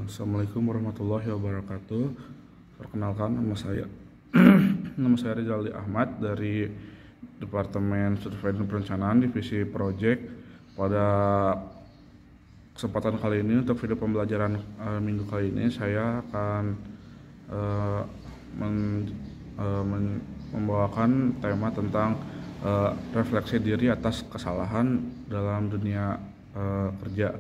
Assalamualaikum warahmatullahi wabarakatuh. Perkenalkan, nama saya nama saya Rizaldi Ahmad dari Departemen Survei dan Perencanaan Divisi Project. Pada kesempatan kali ini untuk video pembelajaran minggu kali ini saya akan eh, membawakan tema tentang refleksi diri atas kesalahan dalam dunia kerja.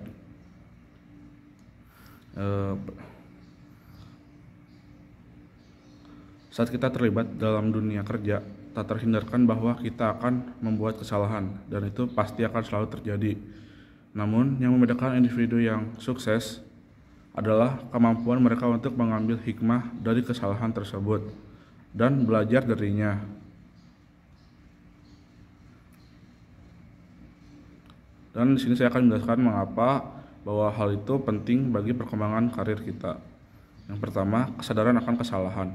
Saat kita terlibat dalam dunia kerja, tak terhindarkan bahwa kita akan membuat kesalahan, dan itu pasti akan selalu terjadi. Namun, yang membedakan individu yang sukses adalah kemampuan mereka untuk mengambil hikmah dari kesalahan tersebut dan belajar darinya. Dan di sini saya akan menjelaskan mengapa bahwa hal itu penting bagi perkembangan karir kita. Yang pertama, kesadaran akan kesalahan.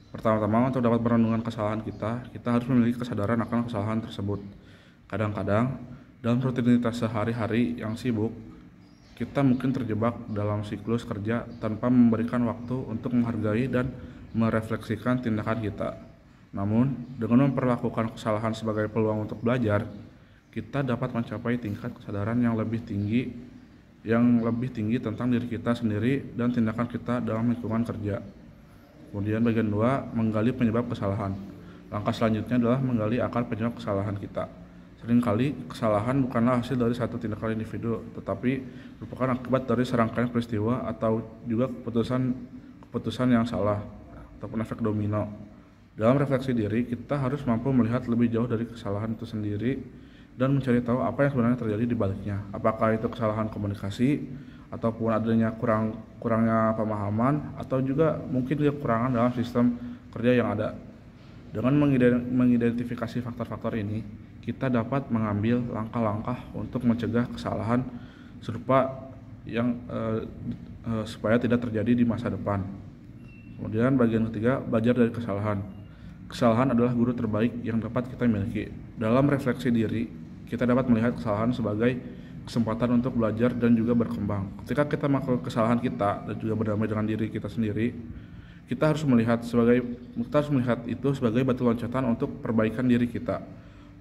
Pertama-tama, untuk dapat merenungkan kesalahan kita harus memiliki kesadaran akan kesalahan tersebut. Kadang-kadang, dalam rutinitas sehari-hari yang sibuk, kita mungkin terjebak dalam siklus kerja tanpa memberikan waktu untuk menghargai dan merefleksikan tindakan kita. Namun, dengan memperlakukan kesalahan sebagai peluang untuk belajar, kita dapat mencapai tingkat kesadaran yang lebih tinggi tentang diri kita sendiri dan tindakan kita dalam lingkungan kerja. Kemudian bagian 2, menggali penyebab kesalahan. Langkah selanjutnya adalah menggali akar penyebab kesalahan kita. Seringkali kesalahan bukanlah hasil dari satu tindakan individu, tetapi merupakan akibat dari serangkaian peristiwa atau juga keputusan yang salah ataupun efek domino. Dalam refleksi diri, kita harus mampu melihat lebih jauh dari kesalahan itu sendiri dan mencari tahu apa yang sebenarnya terjadi di baliknya. Apakah itu kesalahan komunikasi, ataupun adanya kurangnya pemahaman, atau juga mungkin kekurangan dalam sistem kerja yang ada. Dengan mengidentifikasi faktor-faktor ini, kita dapat mengambil langkah-langkah untuk mencegah kesalahan serupa yang supaya tidak terjadi di masa depan. Kemudian bagian ketiga, belajar dari kesalahan. Kesalahan adalah guru terbaik yang dapat kita miliki. Dalam refleksi diri, kita dapat melihat kesalahan sebagai kesempatan untuk belajar dan juga berkembang. Ketika kita melakukan kesalahan kita dan juga berdamai dengan diri kita sendiri, kita harus melihat itu sebagai batu loncatan untuk perbaikan diri kita.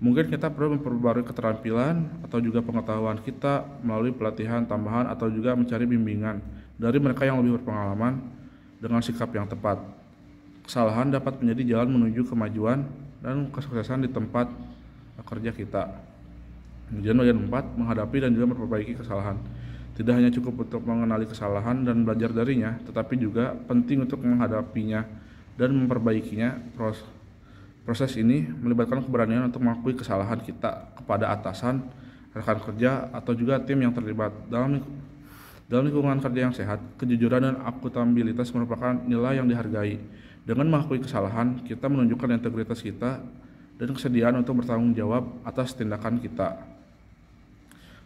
Mungkin kita perlu memperbarui keterampilan atau juga pengetahuan kita melalui pelatihan tambahan atau juga mencari bimbingan dari mereka yang lebih berpengalaman dengan sikap yang tepat. Kesalahan dapat menjadi jalan menuju kemajuan dan kesuksesan di tempat kerja kita. Kemudian bagian 4, menghadapi dan juga memperbaiki kesalahan. Tidak hanya cukup untuk mengenali kesalahan dan belajar darinya, tetapi juga penting untuk menghadapinya dan memperbaikinya. Proses ini melibatkan keberanian untuk mengakui kesalahan kita kepada atasan, rekan kerja, atau juga tim yang terlibat. Dalam lingkungan kerja yang sehat, kejujuran dan akuntabilitas merupakan nilai yang dihargai. Dengan mengakui kesalahan, kita menunjukkan integritas kita dan kesediaan untuk bertanggung jawab atas tindakan kita.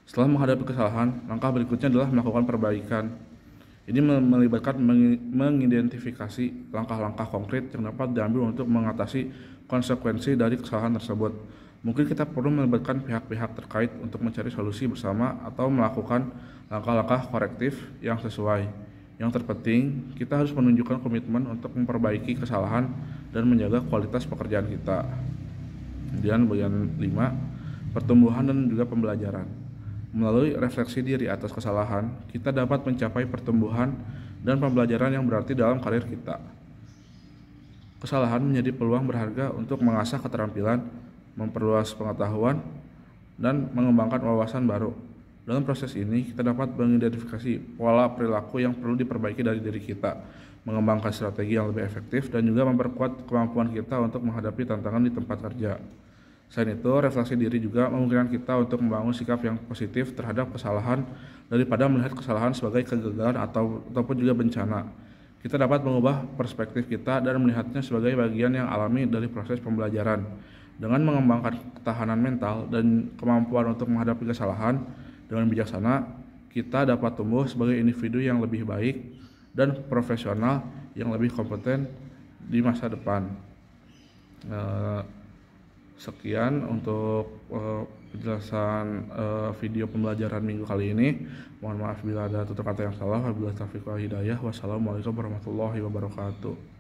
Setelah menghadapi kesalahan, langkah berikutnya adalah melakukan perbaikan. Ini melibatkan mengidentifikasi langkah-langkah konkret yang dapat diambil untuk mengatasi konsekuensi dari kesalahan tersebut. Mungkin kita perlu melibatkan pihak-pihak terkait untuk mencari solusi bersama atau melakukan langkah-langkah korektif yang sesuai. Yang terpenting, kita harus menunjukkan komitmen untuk memperbaiki kesalahan dan menjaga kualitas pekerjaan kita. Kemudian bagian 5, pertumbuhan dan juga pembelajaran. Melalui refleksi diri atas kesalahan, kita dapat mencapai pertumbuhan dan pembelajaran yang berarti dalam karir kita. Kesalahan menjadi peluang berharga untuk mengasah keterampilan, memperluas pengetahuan, dan mengembangkan wawasan baru. Dalam proses ini, kita dapat mengidentifikasi pola perilaku yang perlu diperbaiki dari diri kita, mengembangkan strategi yang lebih efektif, dan juga memperkuat kemampuan kita untuk menghadapi tantangan di tempat kerja. Selain itu, refleksi diri juga memungkinkan kita untuk membangun sikap yang positif terhadap kesalahan daripada melihat kesalahan sebagai kegagalan ataupun juga bencana. Kita dapat mengubah perspektif kita dan melihatnya sebagai bagian yang alami dari proses pembelajaran. Dengan mengembangkan ketahanan mental dan kemampuan untuk menghadapi kesalahan dengan bijaksana, kita dapat tumbuh sebagai individu yang lebih baik dan profesional yang lebih kompeten di masa depan. Sekian untuk penjelasan video pembelajaran minggu kali ini. Mohon maaf bila ada tutur kata yang salah. Wabillahi taufiq wal hidayah. Wassalamualaikum warahmatullahi wabarakatuh.